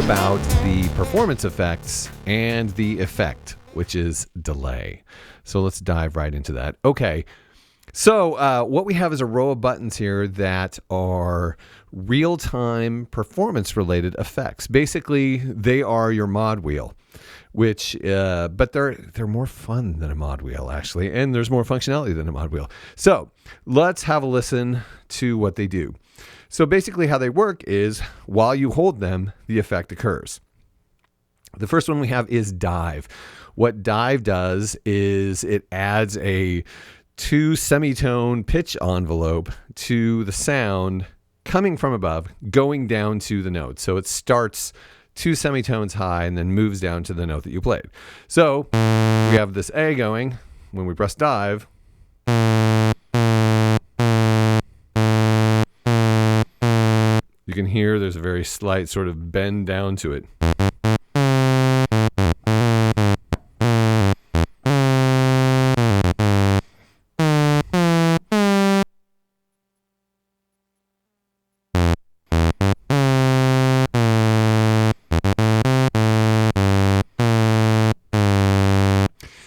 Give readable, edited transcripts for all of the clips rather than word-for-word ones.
about the performance effects and the effect, which is delay. So let's dive right into that. Okay. So what we have is a row of buttons here that are real-time performance-related effects. Basically, they are your mod wheel, which but they're more fun than a mod wheel, actually, and there's more functionality than a mod wheel. So let's have a listen to what they do. So basically how they work is while you hold them, the effect occurs. The first one we have is dive. What dive does is it adds a 2 semitone pitch envelope to the sound coming from above, going down to the note. So it starts 2 semitones high and then moves down to the note that you played. So we have this A going when we press dive. You can hear there's a very slight sort of bend down to it.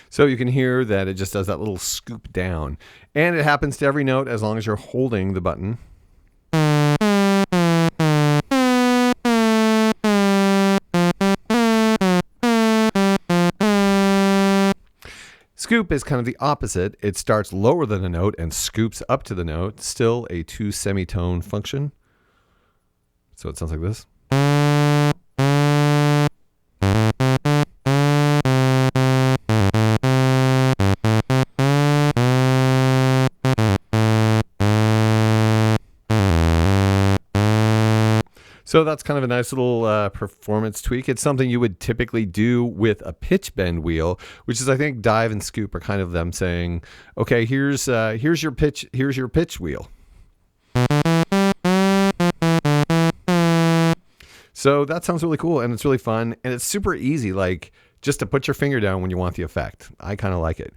So you can hear that it just does that little scoop down. And it happens to every note as long as you're holding the button. Scoop is kind of the opposite. It starts lower than a note and scoops up to the note. Still a 2 semitone function. So it sounds like this. So that's kind of a nice little performance tweak. It's something you would typically do with a pitch bend wheel, which is, I think, dive and scoop are kind of them saying, okay, here's your pitch wheel. So that sounds really cool, and it's really fun, and it's super easy, like just to put your finger down when you want the effect. I kind of like it.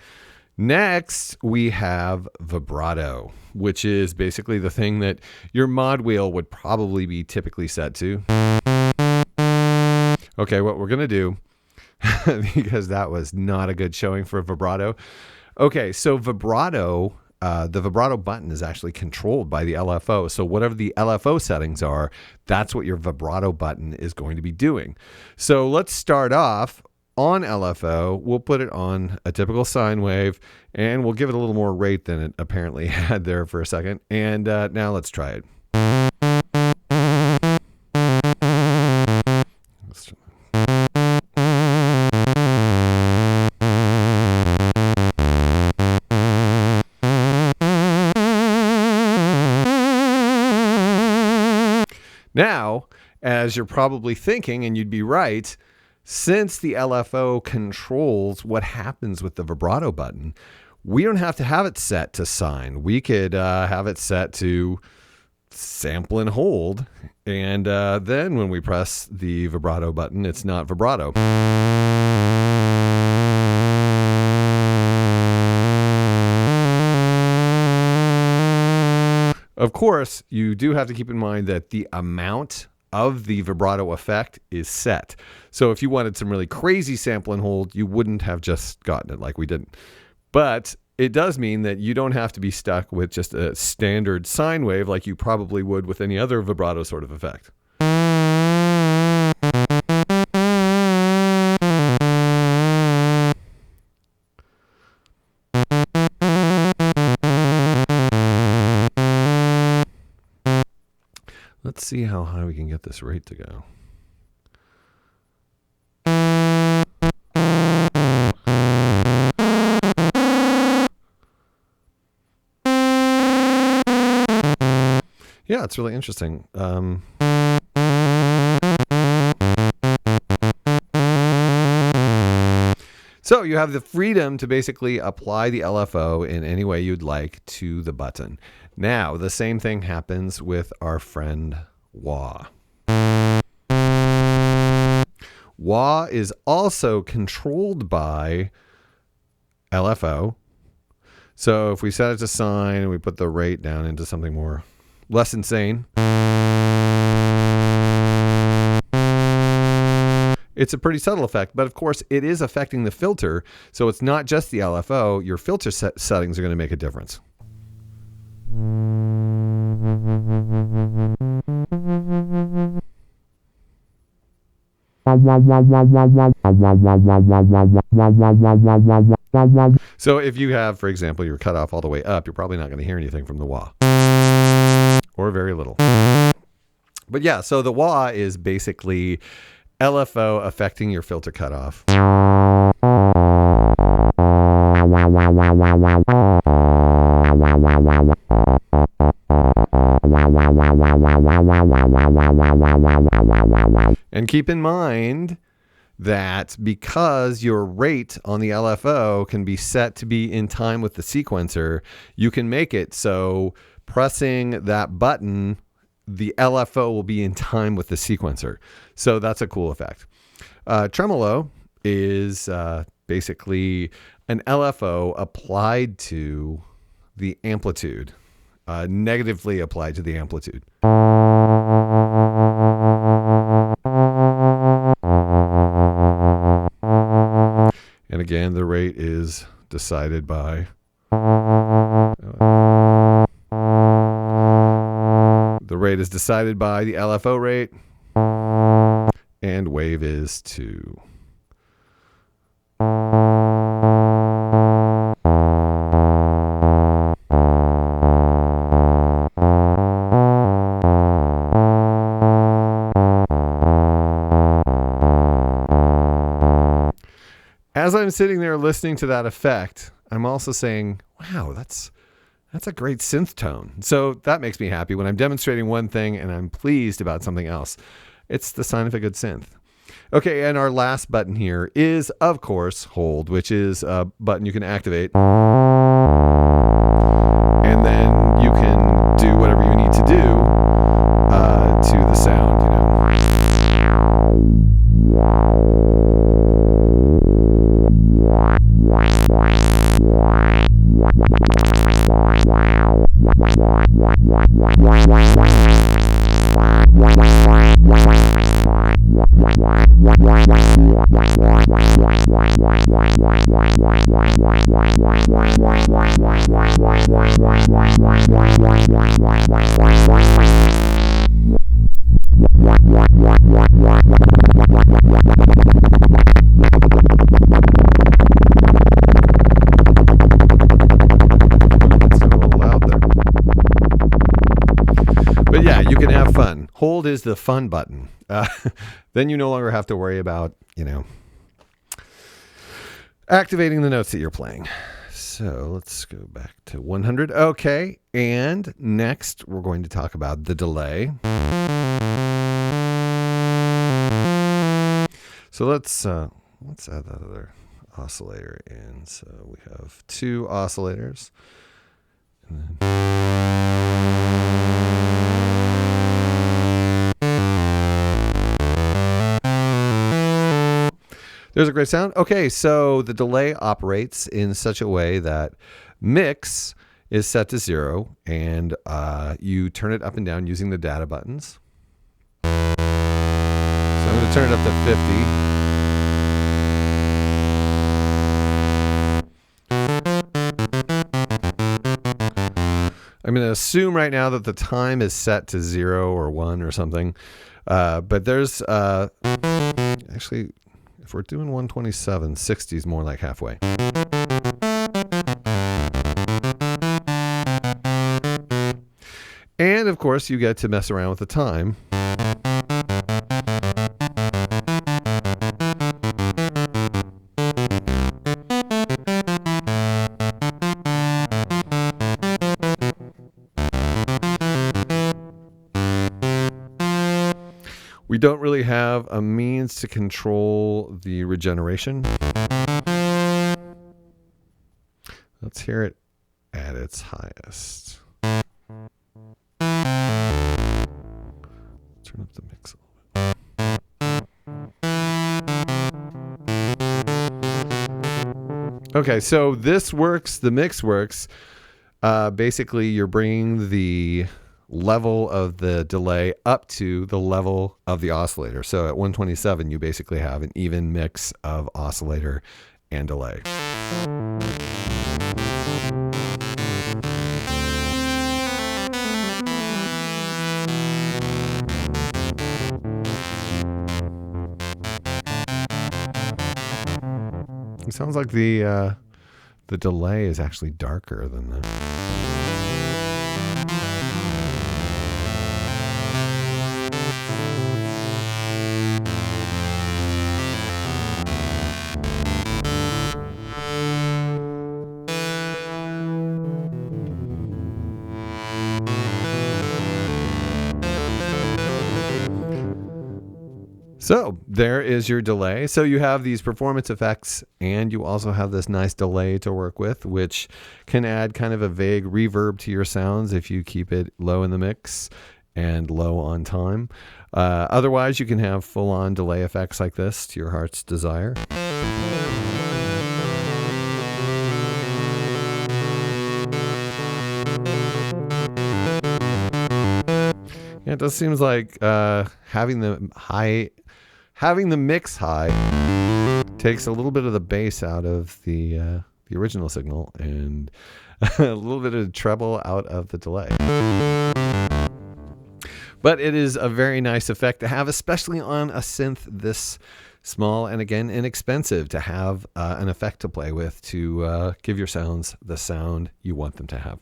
Next, we have vibrato, which is basically the thing that your mod wheel would probably be typically set to. Okay, what we're going to do, because that was not a good showing for vibrato. Okay, so vibrato, the vibrato button is actually controlled by the LFO. So whatever the LFO settings are, that's what your vibrato button is going to be doing. So let's start off on LFO. We'll put it on a typical sine wave, and we'll give it a little more rate than it apparently had there for a second. And now let's try it. Now, as you're probably thinking, and you'd be right, since the LFO controls what happens with the vibrato button, we don't have to have it set to sine. We could have it set to sample and hold, and then when we press the vibrato button, it's not vibrato. Of course, you do have to keep in mind that the amount of the vibrato effect is set. So if you wanted some really crazy sample and hold, you wouldn't have just gotten it like we didn't. But it does mean that you don't have to be stuck with just a standard sine wave like you probably would with any other vibrato sort of effect. Let's see how high we can get this rate to go. Yeah, it's really interesting. So you have the freedom to basically apply the LFO in any way you'd like to the button. Now, the same thing happens with our friend wah. Wah is also controlled by LFO. So if we set it to sine and we put the rate down into something more less insane, It's a pretty subtle effect, but of course it is affecting the filter. So it's not just the LFO. Your filter settings are going to make a difference. So if you have, for example, your cutoff all the way up, you're probably not going to hear anything from the wah, or very little. But yeah, so the wah is basically LFO affecting your filter cutoff. And keep in mind that because your rate on the LFO can be set to be in time with the sequencer, you can make it so pressing that button, the LFO will be in time with the sequencer. So that's a cool effect. Tremolo is basically an LFO applied to the amplitude, negatively applied to the amplitude. And again, the rate is decided by the LFO rate, and wave is 2. As I'm sitting there listening to that effect, I'm also saying, wow, that's a great synth tone. So that makes me happy when I'm demonstrating one thing and I'm pleased about something else. It's the sign of a good synth. Okay, and our last button here is, of course, hold, which is a button you can activate. And then you can do whatever you need to do to the sound, you know. But yeah, you can have fun. Hold is the fun button. Then you no longer have to worry about, you know, activating the notes that you're playing. So let's go back to 100. Okay, and next we're going to talk about the delay. So let's add that other oscillator in. So we have 2 oscillators. And there's a great sound. Okay, so the delay operates in such a way that mix is set to 0, and you turn it up and down using the data buttons. So I'm going to turn it up to 50. I'm going to assume right now that the time is set to 0 or 1 or something. But there's actually, if we're doing 127, 60 is more like halfway. And of course, you get to mess around with the time. We don't really have a means to control the regeneration. Let's hear it at its highest. Turn up the mix a little bit. Okay, so this works, the mix works. Basically, you're bringing the level of the delay up to the level of the oscillator. So at 127, you basically have an even mix of oscillator and delay. It sounds like the delay is actually darker than the... So there is your delay. So you have these performance effects, and you also have this nice delay to work with, which can add kind of a vague reverb to your sounds if you keep it low in the mix and low on time. Otherwise, you can have full-on delay effects like this to your heart's desire. Yeah, it does seems like having the mix high takes a little bit of the bass out of the original signal and a little bit of treble out of the delay. But it is a very nice effect to have, especially on a synth this small and, again, inexpensive, to have an effect to play with to give your sounds the sound you want them to have.